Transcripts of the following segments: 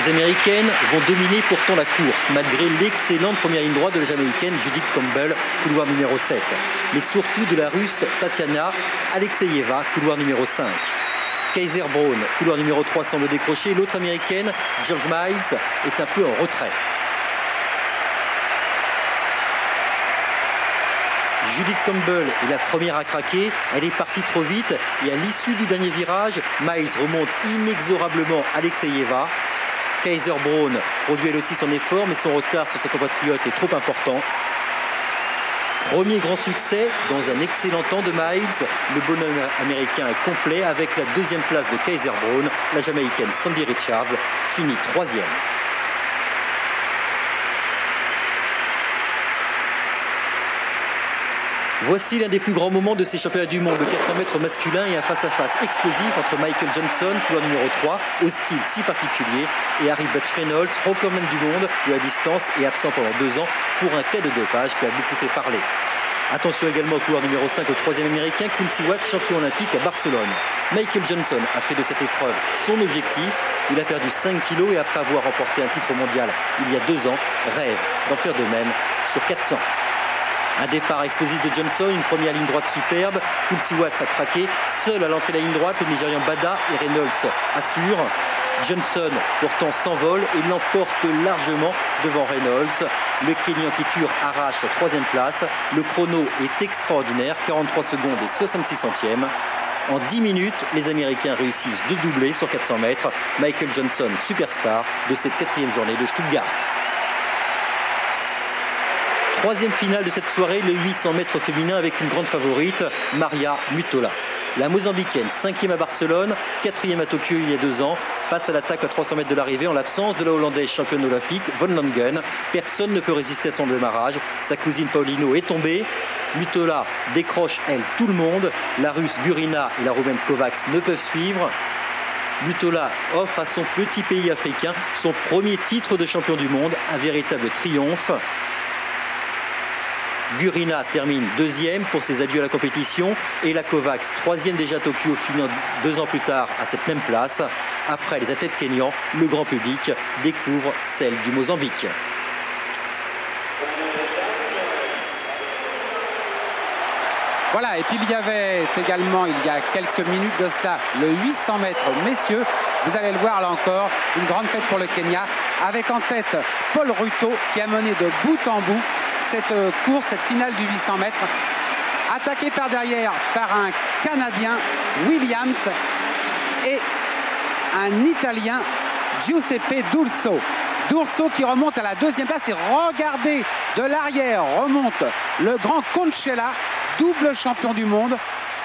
Les Américaines vont dominer pourtant la course, malgré l'excellente première ligne droite de la Jamaïcaine Judith Campbell, couloir numéro 7, mais surtout de la Russe Tatiana Alexeyeva, couloir numéro 5. Kaiser Braun, couloir numéro 3, semble décrocher. L'autre Américaine, Jules Miles, est un peu en retrait. Judith Campbell est la première à craquer. Elle est partie trop vite et à l'issue du dernier virage, Miles remonte inexorablement Alexeyeva. Kaiser Braun produit elle aussi son effort, mais son retard sur sa compatriote est trop important. Premier grand succès dans un excellent temps de Miles. Le bonhomme américain est complet avec la deuxième place de Kaiser Braun. La Jamaïcaine Sandy Richards finit troisième. Voici l'un des plus grands moments de ces championnats du monde, le 400 mètres masculin et un face-à-face explosif entre Michael Johnson, couloir numéro 3, au style si particulier, et Harry Butch Reynolds, recordman du monde de la distance et absent pendant 2 ans pour un cas de dopage qui a beaucoup fait parler. Attention également au couloir numéro 5, au troisième américain, Quincy Watts, champion olympique à Barcelone. Michael Johnson a fait de cette épreuve son objectif. Il a perdu 5 kilos et après avoir remporté un titre mondial il y a 2 ans, rêve d'en faire de même sur 400. Un départ explosif de Johnson, une première ligne droite superbe. Quincy Watts a craqué. Seul à l'entrée de la ligne droite, le Nigérian Bada et Reynolds assurent. Johnson pourtant s'envole et l'emporte largement devant Reynolds. Le Kenyan Kitur arrache sa troisième place. Le chrono est extraordinaire, 43 secondes et 66 centièmes. En 10 minutes, les Américains réussissent de doubler sur 400 mètres. Michael Johnson, superstar de cette 4e journée de Stuttgart. Troisième finale de cette soirée, le 800 mètres féminin avec une grande favorite, Maria Mutola. La Mozambicaine, 5e à Barcelone, 4e à Tokyo il y a 2 ans, passe à l'attaque à 300 mètres de l'arrivée en l'absence de la Hollandaise championne olympique, Von Langen. Personne ne peut résister à son démarrage. Sa cousine Paulino est tombée. Mutola décroche, elle, tout le monde. La Russe Gurina et la Roumaine Kovacs ne peuvent suivre. Mutola offre à son petit pays africain son premier titre de champion du monde, un véritable triomphe. Gurina termine 2e pour ses adieux à la compétition et la Kovacs 3e déjà à Tokyo, finant 2 ans plus tard à cette même place. Après les athlètes kenyans, le grand public découvre celle du Mozambique. Voilà, et puis il y avait également, il y a quelques minutes de cela, le 800 mètres messieurs. Vous allez le voir là encore, une grande fête pour le Kenya, avec en tête Paul Ruto qui a mené de bout en bout cette course, cette finale du 800 mètres, attaqué par derrière par un Canadien, Williams, et un Italien, Giuseppe D'Urso. D'Urso qui remonte à la 2e place et regardez, de l'arrière remonte le grand Concella, double champion du monde.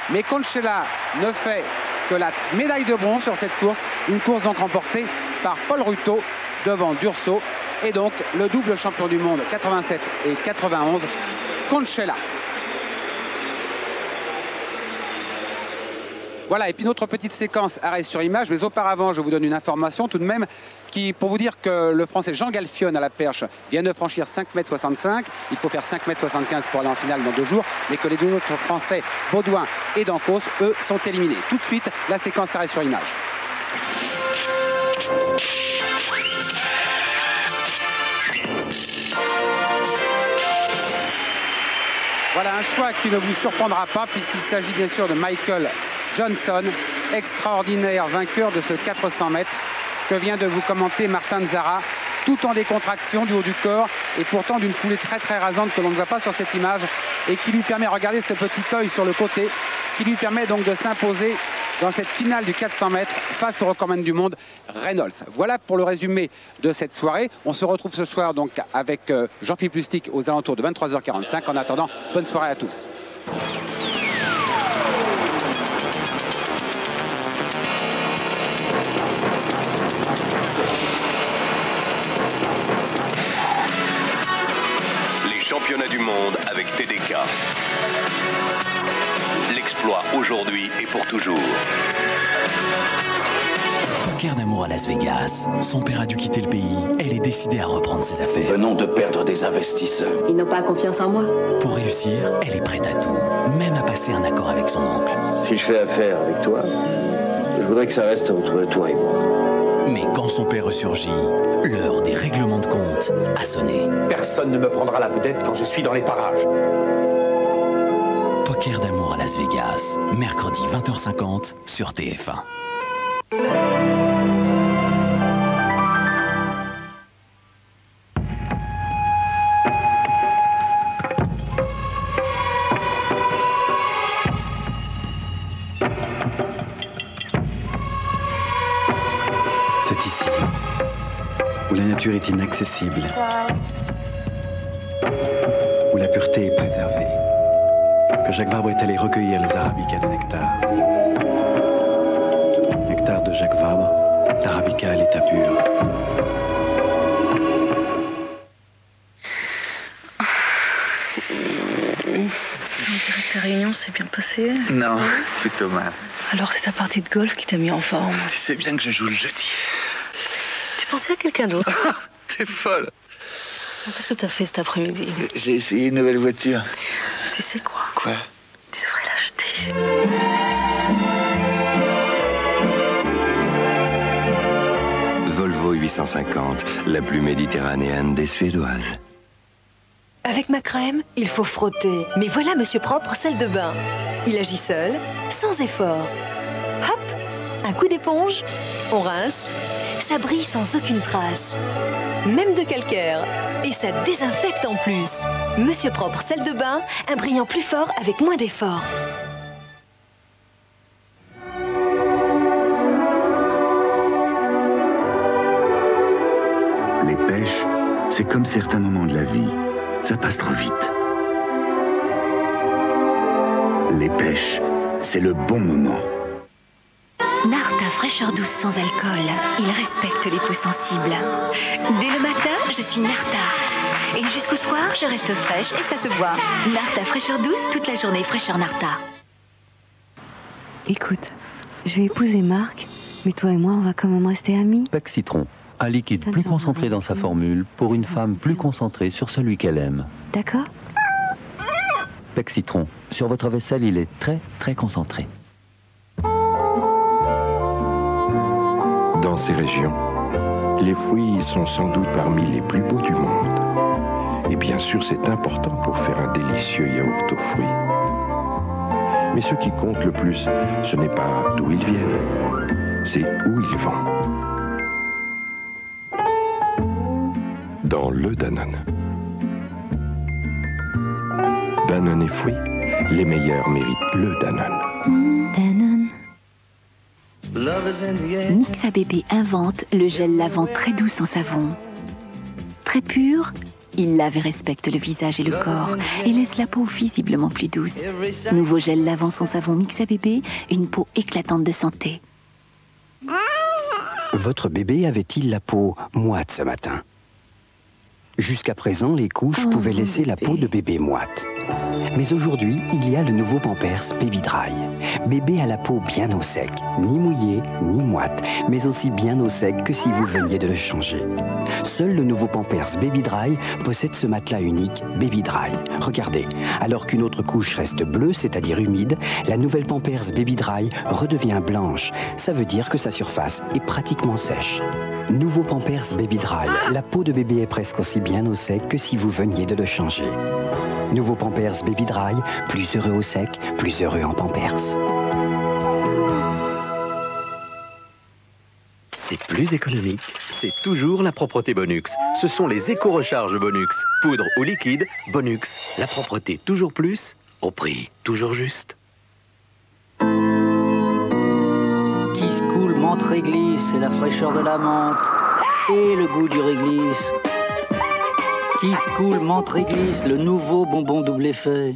Mais Concella ne fait que la médaille de bronze sur cette course, une course donc remportée par Paul Ruto devant D'Urso. Et donc le double champion du monde 87 et 91, Concella. Voilà, et puis notre petite séquence arrêt sur image, mais auparavant je vous donne une information tout de même pour vous dire que le Français Jean Galfione à la perche vient de franchir 5,65 m. Il faut faire 5,75 m pour aller en finale dans 2 jours, mais que les 2 autres Français, Baudouin et Dancos, eux, sont éliminés. Tout de suite, la séquence arrêt sur image. Voilà un choix qui ne vous surprendra pas puisqu'il s'agit bien sûr de Michael Johnson, extraordinaire vainqueur de ce 400 mètres que vient de vous commenter Martin Zara, tout en décontraction du haut du corps et pourtant d'une foulée très très rasante que l'on ne voit pas sur cette image et qui lui permet, regardez ce petit œil sur le côté, qui lui permet donc de s'imposer dans cette finale du 400 mètres face au recordman du monde Reynolds. Voilà pour le résumé de cette soirée. On se retrouve ce soir donc avec Jean-Philippe Lustig aux alentours de 23h45. En attendant, bonne soirée à tous. Les championnats du monde avec TDK. L'exploit aujourd'hui et pour toujours. Poker d'amour à Las Vegas. Son père a dû quitter le pays. Elle est décidée à reprendre ses affaires. Venons de perdre des investisseurs. Ils n'ont pas confiance en moi. Pour réussir, elle est prête à tout. Même à passer un accord avec son oncle. Si je fais affaire avec toi, je voudrais que ça reste entre toi et moi. Mais quand son père ressurgit, l'heure des règlements de compte a sonné. Personne ne me prendra la vedette quand je suis dans les parages. Poker d'amour à Las Vegas, mercredi 20h50 sur TF1. C'est ici, où la nature est inaccessible, où la pureté est préservée, que Jacques Vabre est allé recueillir les arabicas de nectar. Nectar de Jacques Vabre, l'arabica à l'état pur. On dirait que ta réunion s'est bien passée. Non, plutôt mal. Alors c'est ta partie de golf qui t'a mis en forme. Tu sais bien que je joue le jeudi. Tu pensais à quelqu'un d'autre? T'es folle. Qu'est-ce que t'as fait cet après-midi? J'ai essayé une nouvelle voiture. Tu sais quoi? Quoi? Tu devrais l'acheter. Volvo 850, la plus méditerranéenne des Suédoises. Avec ma crème, il faut frotter. Mais voilà Monsieur Propre sel de bain. Il agit seul, sans effort. Hop, un coup d'éponge, on rince. Ça brille sans aucune trace. Même de calcaire. Et ça désinfecte en plus. Monsieur Propre sel de bain, un brillant plus fort avec moins d'effort. Les pêches, c'est comme certains moments de la vie. Ça passe trop vite. Les pêches, c'est le bon moment. Narta fraîcheur douce sans alcool. Il respecte les peaux sensibles. Dès le matin, je suis Narta. Et jusqu'au soir, je reste fraîche et ça se voit. Narta fraîcheur douce, toute la journée fraîcheur Narta. Écoute, je vais épouser Marc, mais toi et moi, on va quand même rester amis. Pec Citron, un liquide plus concentré dans sa formule pour une femme plus concentrée sur celui qu'elle aime. D'accord? Pec Citron, sur votre vaisselle, il est très très concentré. Dans ces régions, les fruits sont sans doute parmi les plus beaux du monde. Et bien sûr, c'est important pour faire un délicieux yaourt aux fruits. Mais ce qui compte le plus, ce n'est pas d'où ils viennent, c'est où ils vont. Dans le Danone. Danone et fruits, les meilleurs méritent le Danone. Danone. Mixa Bébé invente le gel lavant très doux sans savon. Très pur, il lave et respecte le visage et le corps et laisse la peau visiblement plus douce. Nouveau gel lavant sans savon Mixa Bébé, une peau éclatante de santé. Votre bébé avait-il la peau moite ce matin? Jusqu'à présent, les couches pouvaient laisser la peau de bébé moite. Mais aujourd'hui, il y a le nouveau Pampers Baby Dry. Bébé a la peau bien au sec, ni mouillée, ni moite, mais aussi bien au sec que si vous veniez de le changer. Seul le nouveau Pampers Baby Dry possède ce matelas unique Baby Dry. Regardez, alors qu'une autre couche reste bleue, c'est-à-dire humide, la nouvelle Pampers Baby Dry redevient blanche. Ça veut dire que sa surface est pratiquement sèche. Nouveau Pampers Baby Dry, la peau de bébé est presque aussi bien au sec que si vous veniez de le changer. Nouveau Pampers Baby Dry, plus heureux au sec, plus heureux en Pampers. C'est plus économique, c'est toujours la propreté Bonux. Ce sont les éco-recharges Bonux. Poudre ou liquide, Bonux. La propreté toujours plus, au prix toujours juste. Kiss Cool menthe réglisse, c'est la fraîcheur de la menthe et le goût du réglisse. Kiss Cool menthe réglisse, le nouveau bonbon double effet.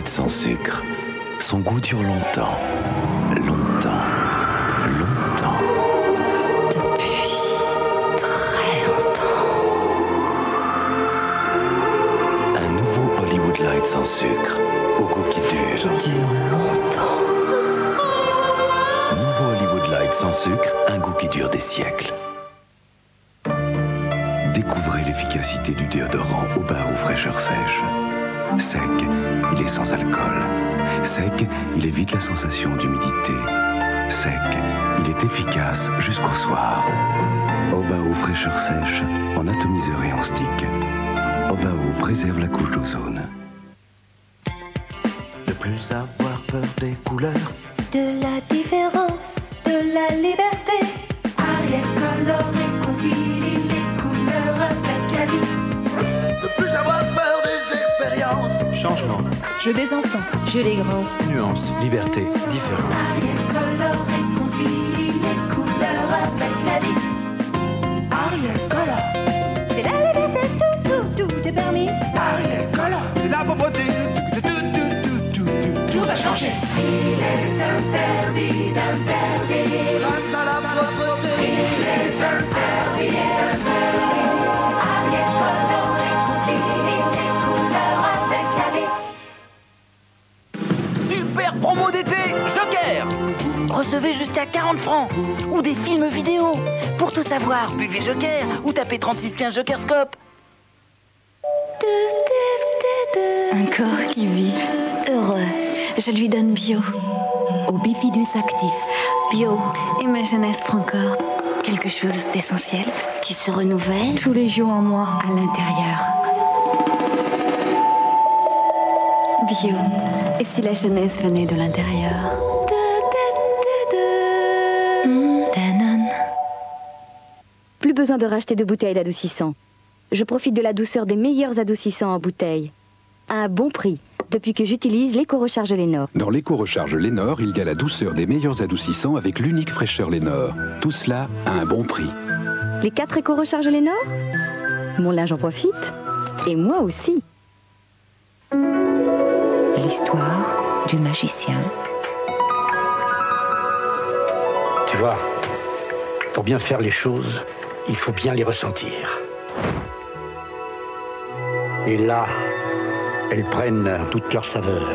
Light sans sucre. Son goût dure longtemps. Longtemps. Longtemps. Depuis très longtemps. Un nouveau Hollywood Light sans sucre. Au goût qui dure. Qui dure longtemps. Nouveau Hollywood Light sans sucre. Un goût qui dure des siècles. Découvrez l'efficacité du déodorant Obao fraîcheur sèche. Sec, il est sans alcool. Sec, il évite la sensation d'humidité. Sec, il est efficace jusqu'au soir. Obao fraîcheur sèche, en atomiseur et en stick. Obao préserve la couche d'ozone. Ne plus avoir peur des couleurs. De la différence, de la liberté. Ariel Color réconcilie les couleurs avec la vie. Ne plus avoir peur des expériences. Changement. Jeu des enfants. Jeu des grands. Nuance. Liberté. Différence. Ariel Color réconcilie les couleurs avec la vie. Ariel Color. C'est la liberté, tout est permis. Ariel Color. C'est la pauvreté. Tout va changer. Il est interdit d'interdire. Grâce à la pauvreté. Il est interdit d'interdire. Ariel Color réconcilie les couleurs avec la vie. Super promo d'été, Joker. Recevez jusqu'à 40 francs ou des films vidéo. Pour tout savoir, buvez Joker ou tapez 3615 Jokerscope. Un corps qui vit. Heureux. Je lui donne bio. Au Bifidus actif. Bio. Et ma jeunesse prend corps. Quelque chose d'essentiel qui se renouvelle. Tous les jours en moi. À l'intérieur. Bio. Et si la jeunesse venait de l'intérieur? Danone. Plus besoin de racheter de bouteilles d'adoucissant. Je profite de la douceur des meilleurs adoucissants en bouteille. À un bon prix, depuis que j'utilise l'éco-recharge Lénore. Dans l'éco-recharge Lénore, il y a la douceur des meilleurs adoucissants avec l'unique fraîcheur Lénore. Tout cela à un bon prix. Les 4 éco-recharges Lénore? Mon linge en profite. Et moi aussi. L'histoire du magicien. Tu vois, pour bien faire les choses, il faut bien les ressentir. Et là, elles prennent toute leur saveur.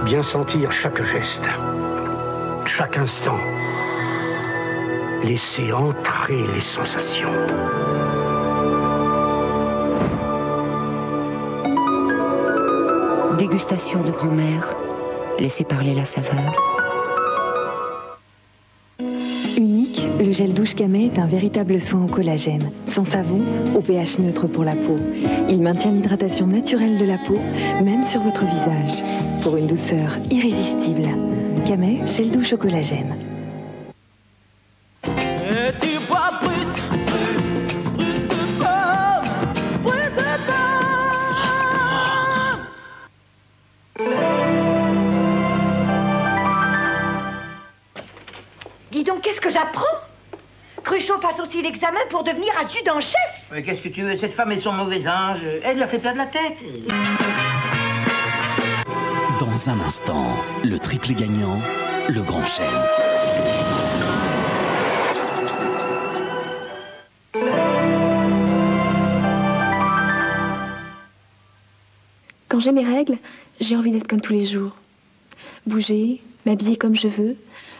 Bien sentir chaque geste, chaque instant. Laisser entrer les sensations. Dégustation de grand-mère. Laissez parler la saveur. Unique, le gel douche Camay est un véritable soin au collagène. Sans savon, au pH neutre pour la peau. Il maintient l'hydratation naturelle de la peau, même sur votre visage. Pour une douceur irrésistible. Camay, gel douche au collagène. Tu bois brut de pomme, brut de Dis donc, qu'est-ce que j'apprends? Cruchot passe aussi l'examen pour devenir adjudant-chef. Mais qu'est-ce que tu veux? Cette femme et son mauvais ange, elle lui a fait perdre la tête. Dans un instant, le triplé gagnant, le grand chêne. Quand j'ai mes règles, j'ai envie d'être comme tous les jours. Bouger, m'habiller comme je veux,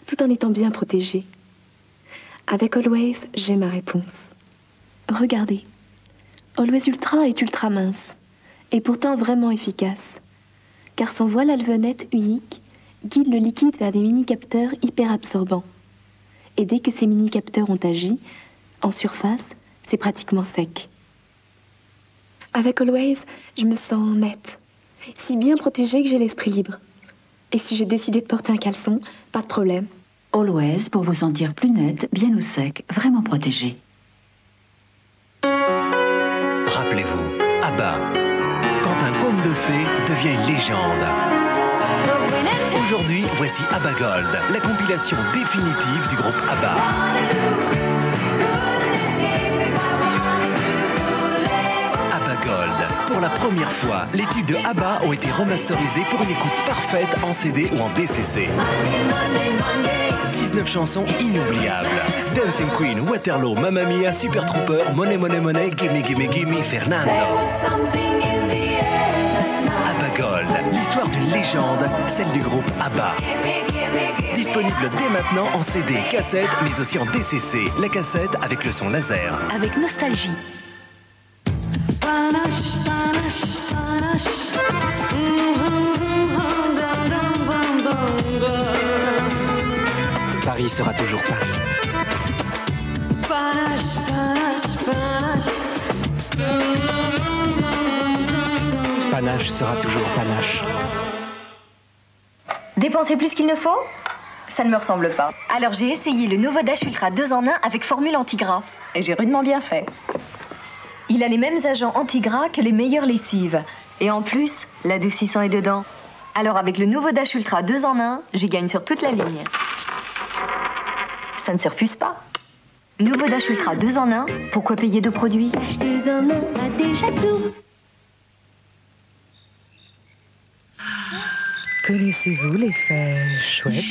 tout en étant bien protégée. Avec Always, j'ai ma réponse. Regardez, Always Ultra est ultra mince, et pourtant vraiment efficace. Car son voile à levonnette unique guide le liquide vers des mini-capteurs hyper absorbants. Et dès que ces mini-capteurs ont agi, en surface, c'est pratiquement sec. Avec Always, je me sens nette, si bien protégée que j'ai l'esprit libre. Et si j'ai décidé de porter un caleçon, pas de problème. Always pour vous sentir plus nette, bien au sec, vraiment protégée. Rappelez-vous, ABBA, quand un conte de fées devient une légende. Aujourd'hui, voici ABBA Gold, la compilation définitive du groupe ABBA. ABBA Gold, pour la première fois, les tubes de ABBA ont été remasterisés pour une écoute parfaite en CD ou en DCC. 19 chansons inoubliables. Dancing Queen, Waterloo, Mamma Mia, Super Trooper, Money Money Money, Gimme Gimme Gimme, Fernando. ABBA Gold, l'histoire d'une légende, celle du groupe ABBA. Disponible dès maintenant en CD, cassette, mais aussi en DCC. La cassette avec le son laser. Avec nostalgie. Paris sera toujours Paris. Panache sera toujours Panache. Dépenser plus qu'il ne faut? Ça ne me ressemble pas. Alors j'ai essayé le nouveau Dash Ultra 2 en 1 avec formule anti-gras. Et j'ai rudement bien fait. Il a les mêmes agents anti-gras que les meilleures lessives. Et en plus, l'adoucissant est dedans. Alors avec le nouveau Dash Ultra 2 en 1, j'y gagne sur toute la ligne. Ça ne se refuse pas. Nouveau Dash Ultra 2 en 1, pourquoi payer 2 produits? Dash 2 en 1 a déjà tout. Connaissez-vous l'effet Schweppes?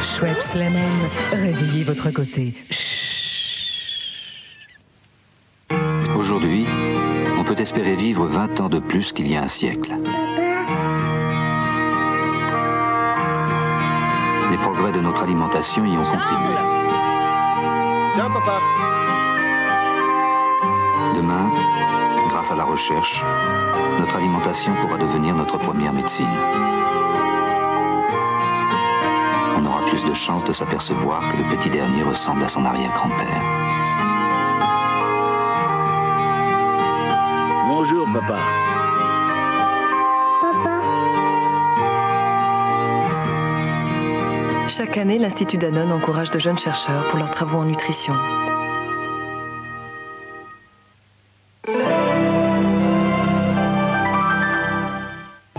Schweppes Lemon, réveillez votre côté. Aujourd'hui, on peut espérer vivre 20 ans de plus qu'il y a un siècle. Les progrès de notre alimentation y ont contribué. Tiens, papa. Demain, grâce à la recherche, notre alimentation pourra devenir notre première médecine. On aura plus de chances de s'apercevoir que le petit dernier ressemble à son arrière-grand-père. Bonjour, papa. Chaque année, l'Institut Danone encourage de jeunes chercheurs pour leurs travaux en nutrition.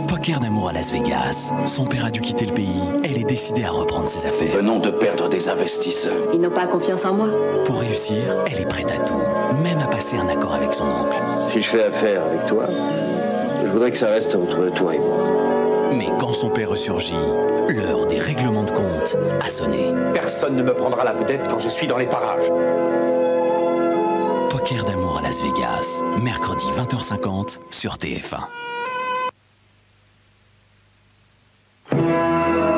Poker d'amour à Las Vegas. Son père a dû quitter le pays. Elle est décidée à reprendre ses affaires. Venons de perdre des investisseurs. Ils n'ont pas confiance en moi. Pour réussir, elle est prête à tout, même à passer un accord avec son oncle. Si je fais affaire avec toi, je voudrais que ça reste entre toi et moi. Mais quand son père ressurgit, l'heure des règlements de compte a sonné. Personne ne me prendra la vedette quand je suis dans les parages. Poker d'amour à Las Vegas, mercredi 20h50 sur TF1.